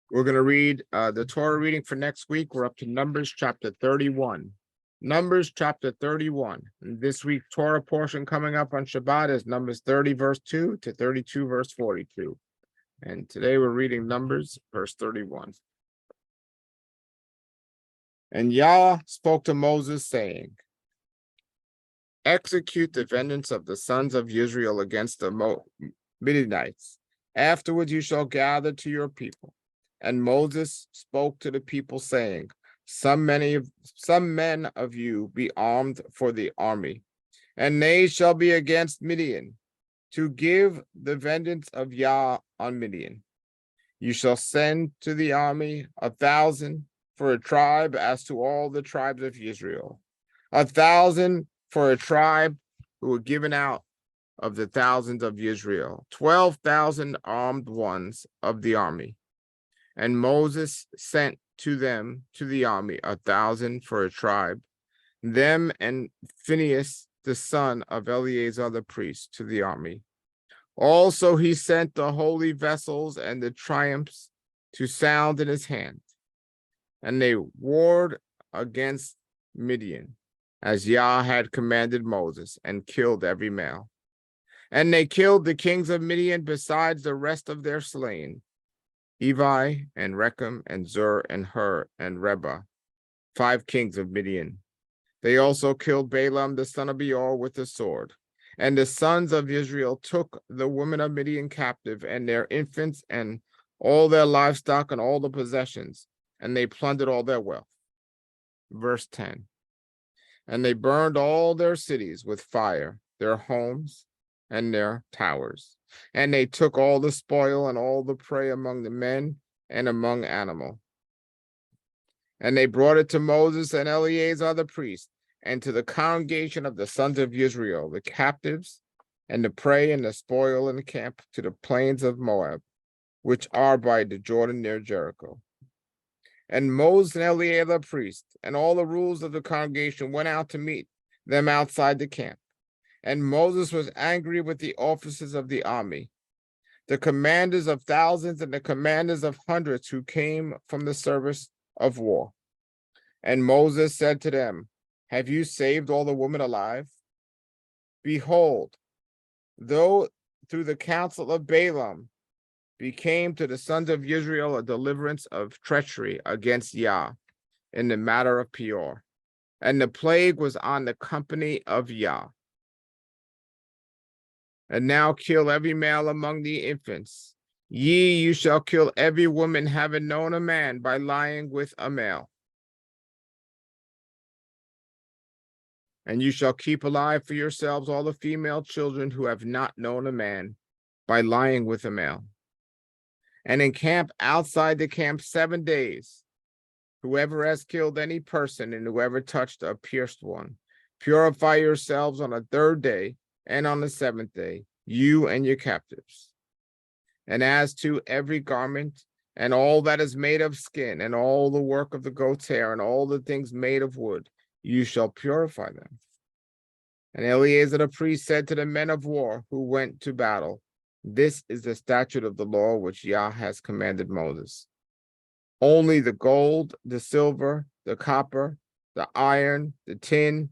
We're going to read the Torah reading for next week. We're up to Numbers chapter 31. Numbers chapter 31. And this week, Torah portion coming up on Shabbat is Numbers 30, verse 2 to 32, verse 42. And today we're reading Numbers, verse 31. And Yah spoke to Moses, saying, execute the vengeance of the sons of Israel against the Midianites. Afterwards you shall gather to your people. And Moses spoke to the people, saying, some men of you be armed for the army, and they shall be against Midian, to give the vengeance of Yah on Midian. You shall send to the army 1,000 for a tribe as to all the tribes of Israel, 1,000 for a tribe who were given out of the thousands of Israel, 12,000 armed ones of the army. And Moses sent to them, to the army, 1,000 for a tribe, them and Phinehas, the son of Eleazar the priest, to the army. Also he sent the holy vessels and the triumphs to sound in his hand. And they warred against Midian, as Yah had commanded Moses, and killed every male. And they killed the kings of Midian besides the rest of their slain, Evi and Rechem and Zur and Hur and Reba, 5 kings of Midian. They also killed Balaam the son of Beor with the sword. And the sons of Israel took the women of Midian captive, and their infants, and all their livestock, and all the possessions, and they plundered all their wealth. Verse 10. And they burned all their cities with fire, their homes and their towers. And they took all the spoil and all the prey among the men and among animal. And they brought it to Moses and Eleazar the priest, and to the congregation of the sons of Israel, the captives, and the prey and the spoil in the camp, to the plains of Moab, which are by the Jordan near Jericho. And Moses and Eleazar the priest, and all the rules of the congregation, went out to meet them outside the camp. And Moses was angry with the officers of the army, the commanders of thousands and the commanders of hundreds who came from the service of war. And Moses said to them, have you saved all the women alive? Behold, though through the counsel of Balaam became to the sons of Israel a deliverance of treachery against Yah in the matter of Peor, and the plague was on the company of Yah. And now kill every male among the infants. You shall kill every woman having known a man by lying with a male. And you shall keep alive for yourselves all the female children who have not known a man by lying with a male. And encamp outside the camp 7 days. Whoever has killed any person and whoever touched a pierced one, purify yourselves on the 3rd day and on the 7th day, you and your captives. And as to every garment and all that is made of skin and all the work of the goat's hair and all the things made of wood, you shall purify them. And Eleazar the priest said to the men of war who went to battle, this is the statute of the law which Yah has commanded Moses. Only the gold, the silver, the copper, the iron, the tin,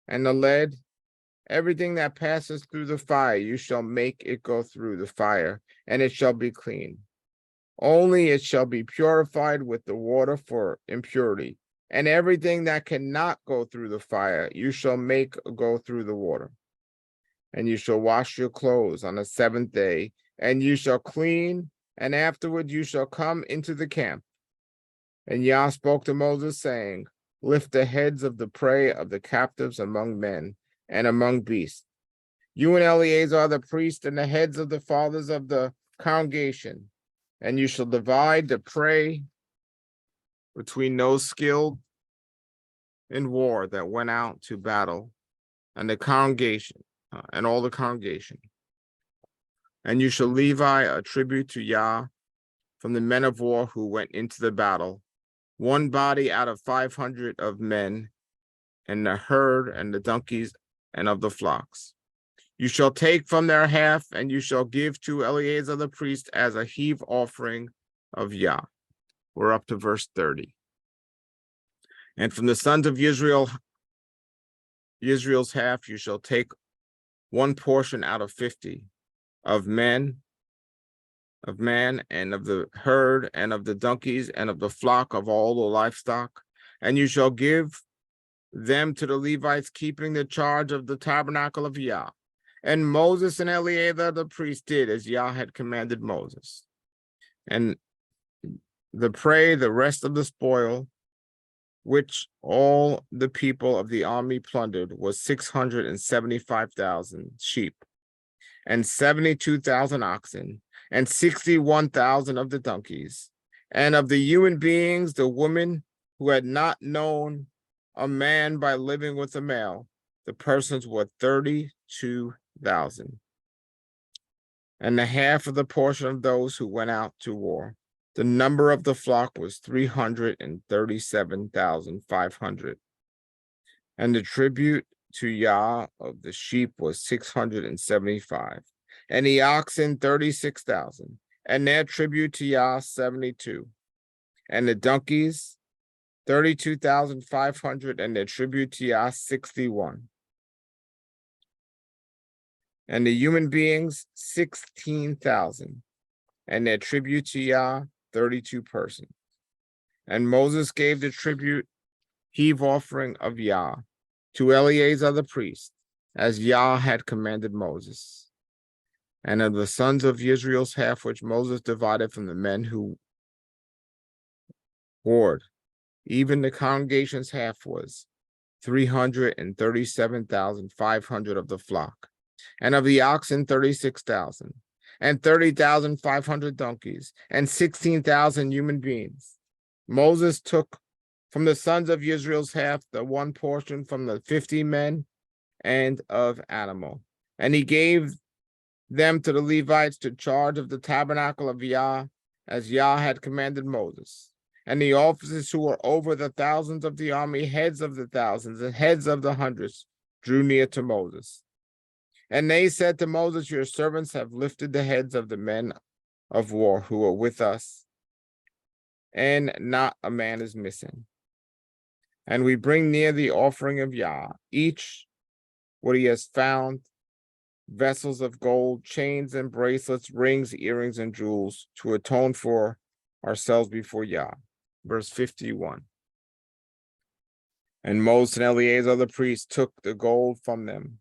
and the lead, everything that passes through the fire, you shall make it go through the fire, and it shall be clean. Only it shall be purified with the water for impurity, and everything that cannot go through the fire, you shall make go through the water. And you shall wash your clothes on the 7th day, and you shall clean, and afterward you shall come into the camp. And Yah spoke to Moses, saying, lift the heads of the prey of the captives among men and among beasts. You and Eleazar the priest, and the heads of the fathers of the congregation, and you shall divide the prey between those skilled in war that went out to battle, and the congregation, and all the congregation. And you shall Levi a tribute to Yah from the men of war who went into the battle, 1 body out of 500 of men, and the herd and the donkeys and of the flocks. You shall take from their half, and you shall give to Eleazar the priest as a heave offering of Yah. We're up to verse 30. And from the sons of Israel's half, you shall take one portion out of 50 of man, and of the herd, and of the donkeys, and of the flock of all the livestock, and you shall give them to the Levites keeping the charge of the tabernacle of Yah. And Moses and Eleazar the priest did as Yah had commanded Moses. And the rest of the spoil, which all the people of the army plundered, was 675,000 sheep, and 72,000 oxen, and 61,000 of the donkeys. And of the human beings, the women who had not known a man by living with a male, the persons were 32,000. And the half of the portion of those who went out to war. The number of the flock was 337,500. And the tribute to Yah of the sheep was 675. And the oxen 36,000. And their tribute to Yah 72. And the donkeys 32,500, and their tribute to Yah 61. And the human beings 16,000, and their tribute to Yah 32 persons. And Moses gave the tribute heave offering of Yah to Eleazar the priest, as Yah had commanded Moses. And of the sons of Israel's half, which Moses divided from the men who warred, even the congregation's half was 337,500 of the flock, and of the oxen 36,000, and 30,500 donkeys, and 16,000 human beings. Moses took from the sons of Israel's half the one portion from the 50 men and of animal, and he gave them to the Levites to charge of the tabernacle of Yah, as Yah had commanded Moses. And the officers who were over the thousands of the army, heads of the thousands and heads of the hundreds, drew near to Moses. And they said to Moses, your servants have lifted the heads of the men of war who are with us, and not a man is missing. And we bring near the offering of Yah, each what he has found, vessels of gold, chains and bracelets, rings, earrings, and jewels, to atone for ourselves before Yah. Verse 51. And Moses and Eleazar the priest took the gold from them,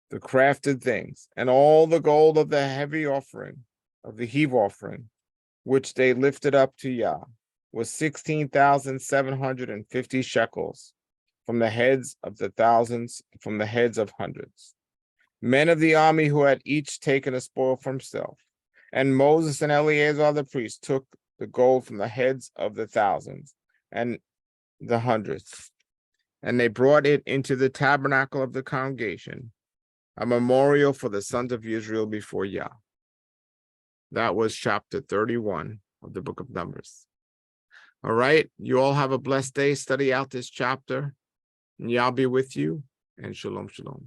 the crafted things, and all the gold of the heavy offering, of the heave offering, which they lifted up to Yah, was 16,750 shekels, from the heads of the thousands, from the heads of hundreds. Men of the army who had each taken a spoil for himself. And Moses and Eleazar the priest took the gold from the heads of the thousands and the hundreds, and they brought it into the tabernacle of the congregation, a memorial for the sons of Israel before Yah. That was chapter 31 of the book of Numbers. All right, you all have a blessed day. Study out this chapter, and Yah be with you, and shalom, shalom.